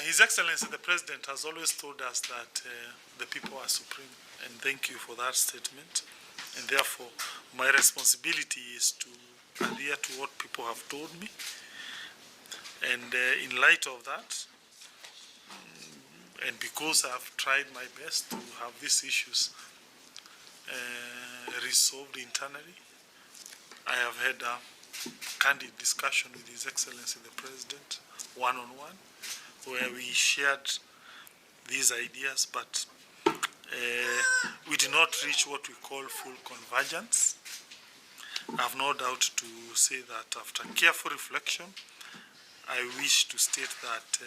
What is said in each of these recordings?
His Excellency the President has always told us that the people are supreme, and thank you for that statement. And therefore, my responsibility is to adhere to what people have told me. And in light of that, and because I've tried my best to have these issues resolved internally, I have had a candid discussion with His Excellency the President, one-on-one, where we shared these ideas, but we did not reach what we call full convergence. I have no doubt to say that after careful reflection, I wish to state that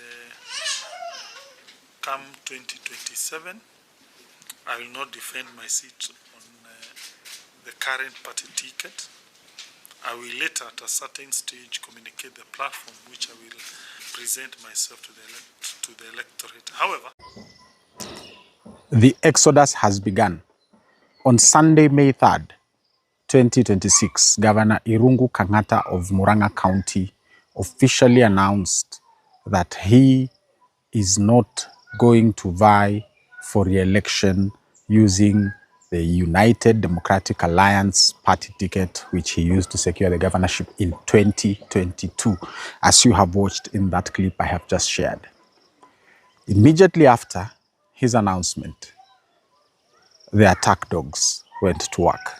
come 2027, I will not defend my seat on the current party ticket. I will later, at a certain stage, communicate the platform which I will present myself to the electorate. However, the exodus has begun. On Sunday, May 3rd, 2026, Governor Irungu Kang'ata of Murang'a County officially announced that he is not going to vie for re-election using the United Democratic Alliance party ticket, which he used to secure the governorship in 2022, as you have watched in that clip I have just shared. Immediately after his announcement, the attack dogs went to work.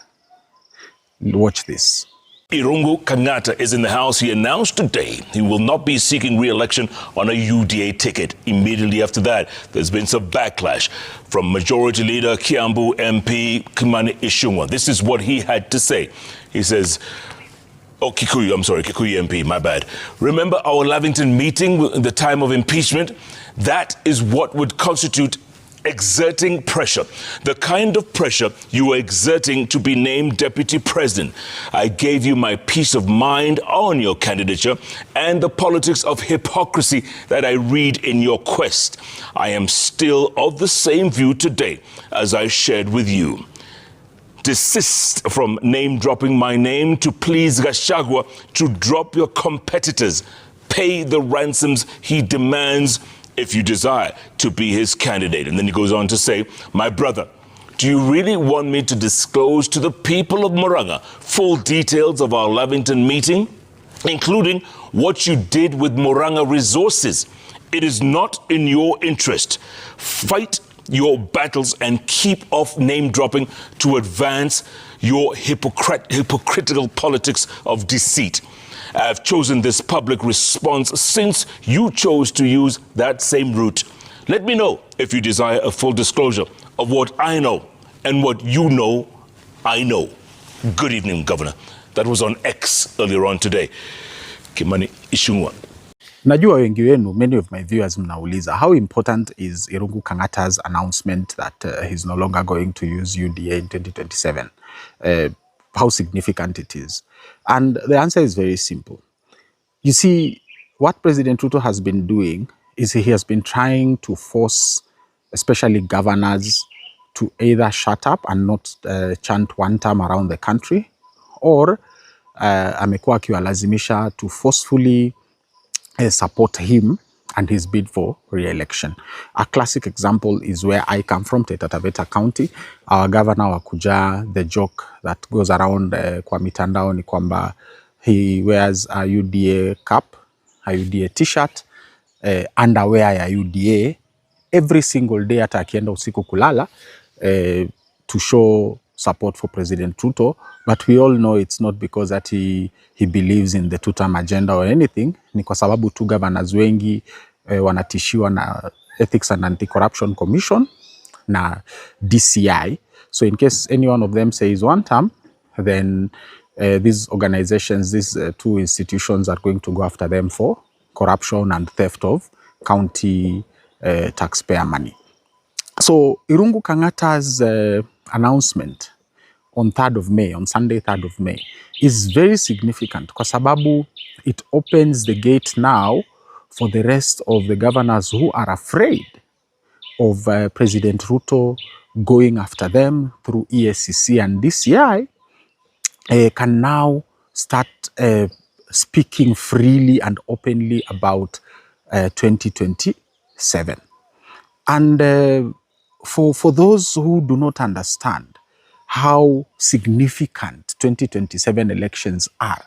Watch this. Irungu Kang'ata is in the House. He announced today he will not be seeking re-election on a UDA ticket. Immediately after that, there's been some backlash from Majority Leader Kiambu MP Irungu. This is what he had to say. He says, Kikuyu MP, my bad. Remember our Lavington meeting in the time of impeachment? That is what would constitute exerting pressure, the kind of pressure you were exerting to be named deputy president. I gave you my peace of mind on your candidature and the politics of hypocrisy that I read in your quest. I am still of the same view today as I shared with you. Desist from name-dropping my name to please Gachagua to drop your competitors. Pay the ransoms he demands if you desire to be his candidate. And then he goes on to say, my brother, do you really want me to disclose to the people of Murang'a full details of our Lavington meeting, including what you did with Murang'a resources? It is not in your interest. Fight your battles and keep off name-dropping to advance your hypocritical politics of deceit. I have chosen this public response since you chose to use that same route. Let me know if you desire a full disclosure of what I know and what you know I know. Good evening, Governor. That was on X earlier on today. Kimani Ichung'wah. Najua wengi wenu, many of my viewers mnauliza, how important is Irungu Kang'ata's announcement that he's no longer going to use UDA in 2027? How significant it is? And the answer is very simple. You see, what President Ruto has been doing is he has been trying to force, especially governors, to either shut up and not chant one term around the country, or amekuwa akiwalazimisha to forcefully support him and his bid for re-election. A classic example is where I come from, Taita Taveta County. Our governor Wakuja, the joke that goes around kwa mitandao ni kwamba he wears a UDA cap, a UDA t-shirt, underwear ya UDA every single day hata akienda usiku kulala to show support for President Ruto. But we all know it's not because that he believes in the two-term agenda or anything. Ni kwa sababu tu governors wengi wanatishiwa na Ethics and Anti-Corruption Commission na DCI. So in case any one of them says one term, then these organizations, these two institutions are going to go after them for corruption and theft of county taxpayer money. So Irungu Kang'ata's announcement on 3rd of May, on Sunday 3rd of May, is very significant kwa sababu it opens the gate now for the rest of the governors who are afraid of President Ruto going after them through EACC and DCI, can now start speaking freely and openly about 2027. 2027. And for those who do not understand how significant 2027 elections are,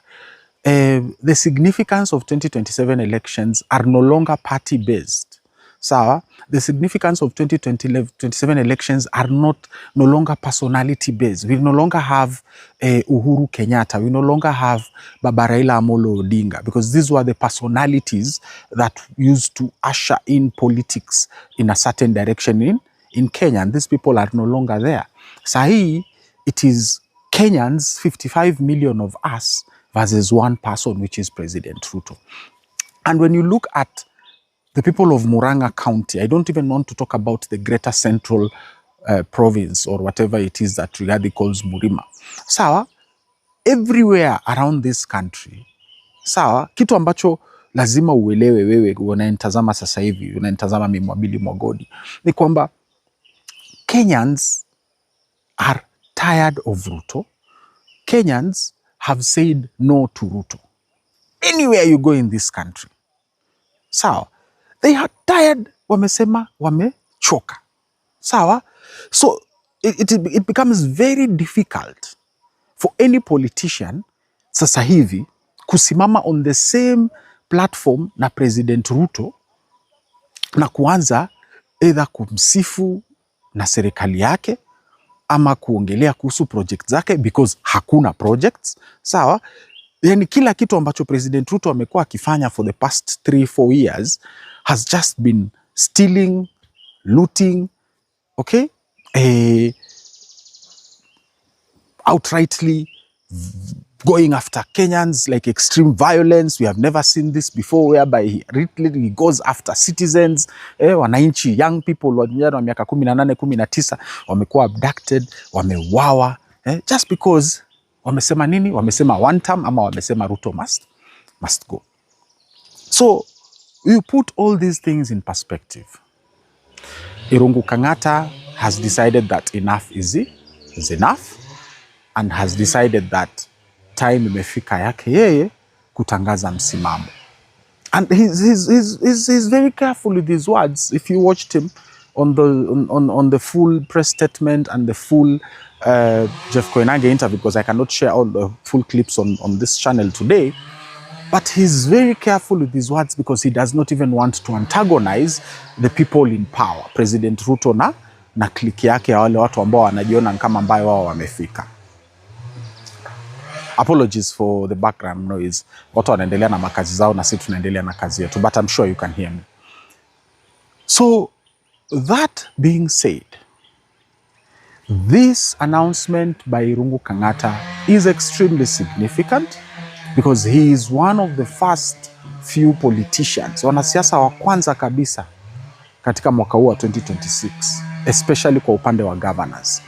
the significance of 2027 elections are no longer party-based. So the significance of 2027 elections are no longer personality-based. We no longer have Uhuru Kenyatta. We no longer have Baba Raila Amolo Odinga, because these were the personalities that used to usher in politics in a certain direction in Kenya. And these people are no longer there. Sahi, it is Kenyans, 55 million of us, versus one person, which is President Ruto. And when you look at the people of Murang'a County, I don't even want to talk about the greater central province or whatever it is that Rigathi calls Murima. Sawa, everywhere around this country, sawa, kitu ambacho lazima uelewe wewe unanitazama sasa hivi, unanitazama mimi Mwabili Mwagodi, ni kwamba Kenyans are tired of Ruto. Kenyans have said no to Ruto. Anywhere you go in this country. Sawa. They are tired, wamesema, wamechoka. Sawa. So it becomes very difficult for any politician sasa hivi kusimama on the same platform na President Ruto na kuanza either kumsifu na serikali yake ama kuongelea kuhusu project zake, because hakuna projects. Sawa. Yani kila kitu ambacho President Ruto amekuwa akifanya for the past 3-4 years has just been stealing, looting, okay? Outrightly going after Kenyans, like extreme violence. We have never seen this before, whereby he goes after citizens. Wananchi, young people, wa miaka 18, 19, wamekuwa abducted, wameuawa, just because wamesema nini? Wamesema one term ama wamesema Ruto must go. So you put all these things in perspective. Irungu Kang'ata has decided that enough is enough, and has decided that time imefika yake yeye kutangaza msimamo. And he's very careful with his words. If you watched him on the full press statement and the full Jeff Koinange interview, because I cannot share all the full clips on this channel today, but he's very careful with his words because he does not even want to antagonize the people in power, President Ruto na kliki yake ya wale watu ambao wanajiona kama ambayo wao wamefika. Apologies for the background noise. Watu wanaendelea na makazi zao na sisi tunaendelea na kazi yetu, but I'm sure you can hear me. So that being said, this announcement by Irungu Kang'ata is extremely significant because he is one of the first few politicians, wanasiasa wa kwanza kabisa katika mwaka huu wa 2026, especially kwa upande wa governors,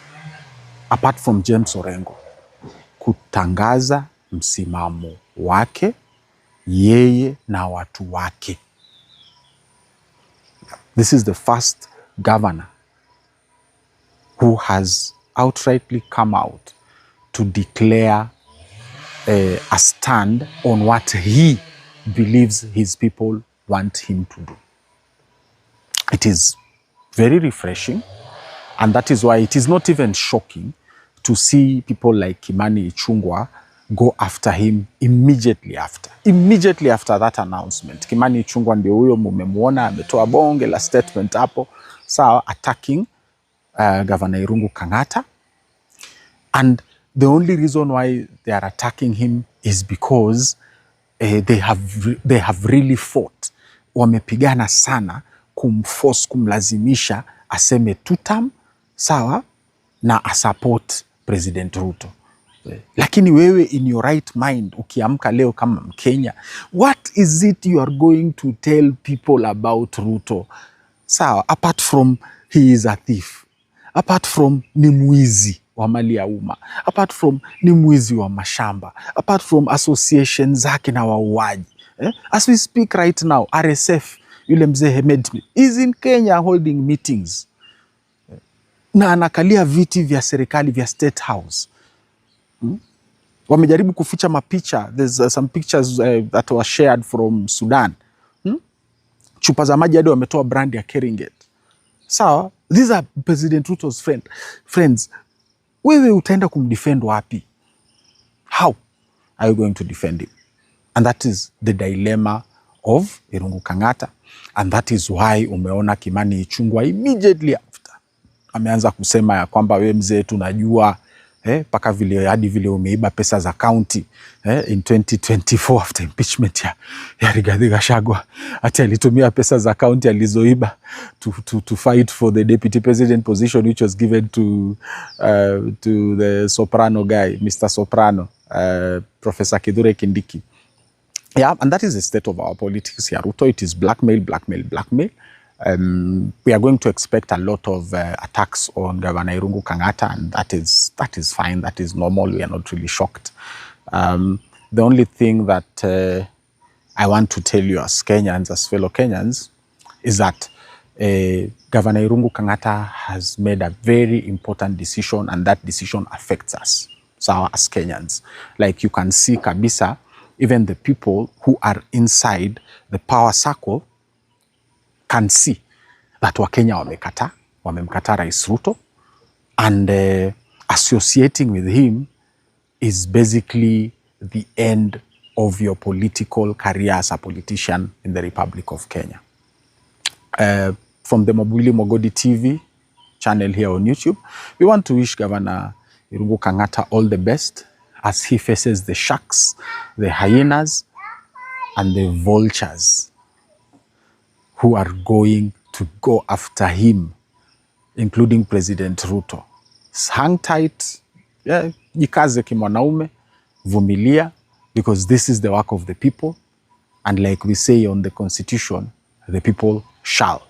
apart from James Orengo, kutangaza msimamo wake yeye na watu wake. This is the first governor who has outrightly come out to declare a stand on what he believes his people want him to do. It is very refreshing, and that is why it is not even shocking to see people like Kimani Ichung'wah go after him immediately after that announcement. Kimani Ichung'wah ndio huyo mumemuona ametoa bonge la statement hapo, sawa, attacking Governor Irungu Kang'ata. And the only reason why they are attacking him is because they have really fought. Wamepigana sana kumlazimisha aseme 2 term, sawa, na asupport President Ruto. Lakini wewe in your right mind ukiamka leo kama Mkenya, what is it you are going to tell people about Ruto? Sawa, apart from he is a thief, apart from ni mwizi wa mali ya umma, apart from ni mwizi wa mashamba, apart from association zake na wauaji. As we speak right now, RSF, yule mzee Hemed, is in Kenya holding meetings na anakalia viti vya serikali vya State House. Wamejaribu kuficha mapicha. There's some pictures that were shared from Sudan. chupa za maji hadi wametoa brand ya Keringet. Sawa, these are President Ruto's friends. Wewe utaenda kumdefend wapi? How are you going to defend him? And that is the dilemma of Irungu Kang'ata. And that is why umeona Kimani Ichung'wah immediately after ameanza kusema ya kwamba wewe mzee tunajua paka vile hadi vile umeiba pesa za county in 2024 after impeachment ya Rigathi Gachagua. Ati alitumia pesa za county alizoiba to fight for the deputy president position which was given to the soprano guy, Mr. Soprano, Professor Kithure Kindiki. Yeah, and that is the state of our politics here. Ruto, it is blackmail, blackmail, blackmail. We are going to expect a lot of attacks on Governor Irungu Kang'ata, and that is fine. That is normal. We are not really shocked. The only thing that I want to tell you as Kenyans, as fellow Kenyans, is that Governor Irungu Kang'ata has made a very important decision, and that decision affects us, so as Kenyans. Like you can see kabisa, even the people who are inside the power circle can see that Wakenya wamemkata Rais Ruto, and associating with him is basically the end of your political career as a politician in the Republic of Kenya. From the Mobuli Mogodi TV channel here on YouTube, we want to wish Governor Irungu Kang'ata all the best as he faces the sharks, the hyenas, and the vultures who are going to go after him, including President Ruto. Hang tight, jikaze kimwanaume, vumilia, because this is the work of the people. And like we say on the Constitution, the people shall